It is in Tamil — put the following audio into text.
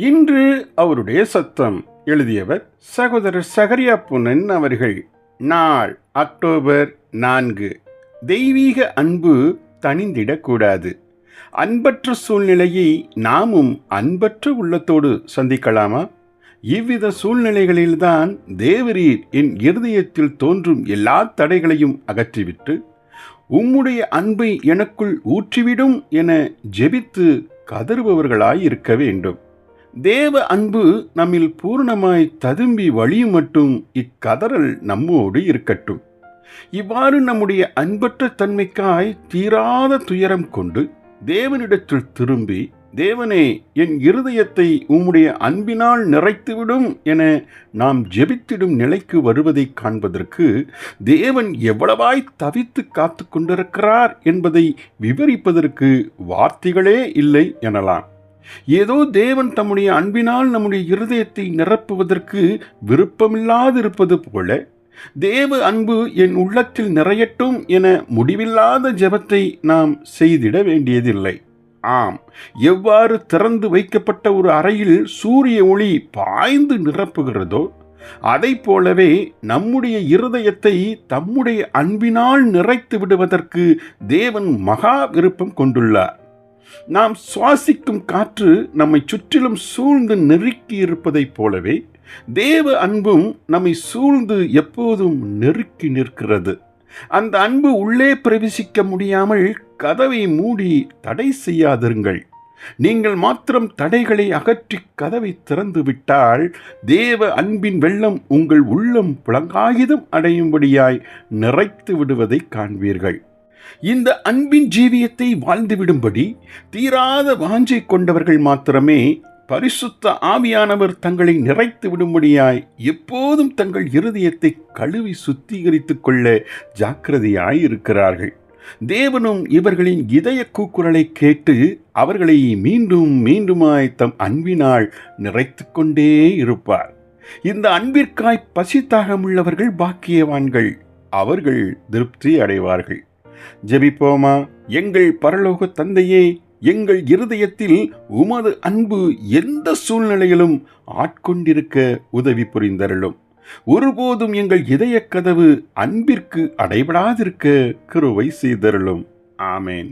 இன்று அவருடைய சத்தம். எழுதியவர் சகோதரர் சகரியா புனன் அவர்கள். நாள் அக்டோபர் 4. தெய்வீக அன்பு தணிந்திடக்கூடாது. அன்பற்ற சூழ்நிலையை நாமும் அன்பற்ற உள்ளத்தோடு சந்திக்கலாமா? இவ்வித சூழ்நிலைகளில்தான் தேவரீர் என் இருதயத்தில் தோன்றும் எல்லா தடைகளையும் அகற்றிவிட்டு உம்முடைய அன்பை எனக்குள் ஊற்றிவிடும் என ஜெபித்து கதறுபவர்களாயிருக்க வேண்டும். தேவ அன்பு நம்மில் பூர்ணமாய் ததும்பி வழியும் மட்டும் இக்கதறல் நம்மோடு இருக்கட்டும். இவ்வாறு நம்முடைய அன்பற்ற தன்மைக்காய் தீராத துயரம் கொண்டு தேவனிடத்தில் திரும்பி, தேவனே, என் இருதயத்தை உம்முடைய அன்பினால் நிறைத்துவிடும் என நாம் ஜெபித்திடும் நிலைக்கு வருவதை காண்பதற்கு தேவன் எவ்வளவாய் தவித்து காத்து கொண்டிருக்கிறார் என்பதை விவரிப்பதற்கு வார்த்தைகளே இல்லை எனலாம். ஏதோ தேவன் தம்முடைய அன்பினால் நம்முடைய இருதயத்தை நிரப்புவதற்கு விருப்பமில்லாதிருப்பது போல, தேவ அன்பு என் உள்ளத்தில் நிறையட்டும் என முடிவில்லாத ஜெபத்தை நாம் செய்திட வேண்டியதில்லை. ஆம், எவ்வாறு திறந்து வைக்கப்பட்ட ஒரு அறையில் சூரிய ஒளி பாய்ந்து நிரப்புகிறதோ அதை போலவே நம்முடைய இருதயத்தை தம்முடைய அன்பினால் நிறைத்து விடுவதற்கு தேவன் மகா விருப்பம் கொண்டுள்ளார். நாம் சுவாசிக்கும் காற்று நம்மை சுற்றிலும் சூழ்ந்து நெருக்கி இருப்பதைப் போலவே தேவ அன்பும் நம்மை சூழ்ந்து எப்போதும் நெருக்கி நிற்கிறது. அந்த அன்பு உள்ளே பிரவேசிக்க முடியாமல் கதவை மூடி தடை செய்யாதிருங்கள். நீங்கள் மாத்திரம் தடைகளை அகற்றி கதவை திறந்து விட்டால் தேவ அன்பின் வெள்ளம் உங்கள் உள்ளம் புலங்காயுதம் அடையும்படியாய் நிறைத்து விடுவதை காண்பீர்கள். இந்த அன்பின் ஜீவியத்தை வாழ்ந்துவிடும்படி தீராத வாஞ்சை கொண்டவர்கள் மாத்திரமே பரிசுத்த ஆவியானவர் தங்களை நிறைத்து விடும்படியாய் எப்போதும் தங்கள் இருதயத்தை கழுவி சுத்திகரித்துக் கொள்ள ஜாக்கிரதையாயிருக்கிறார்கள். தேவனும் இவர்களின் இதய கூக்குரலை கேட்டு அவர்களை மீண்டும் மீண்டுமாய் தம் அன்பினால் நிறைத்து கொண்டே இருப்பார். இந்த அன்பிற்காய் பசித்தாகமுள்ளவர்கள் பாக்கியவான்கள், அவர்கள் திருப்தி அடைவார்கள். ஜெபிப்போமா. எங்கள் பரலோக தந்தையே, எங்கள் இருதயத்தில் உமது அன்பு எந்த சூழ்நிலையிலும் ஆட்கொண்டிருக்க உதவி புரிந்தருளும். ஒருபோதும் எங்கள் இதய கதவு அன்பிற்கு அடைபடாதிருக்க கிருபை செய்தருளும். ஆமேன்.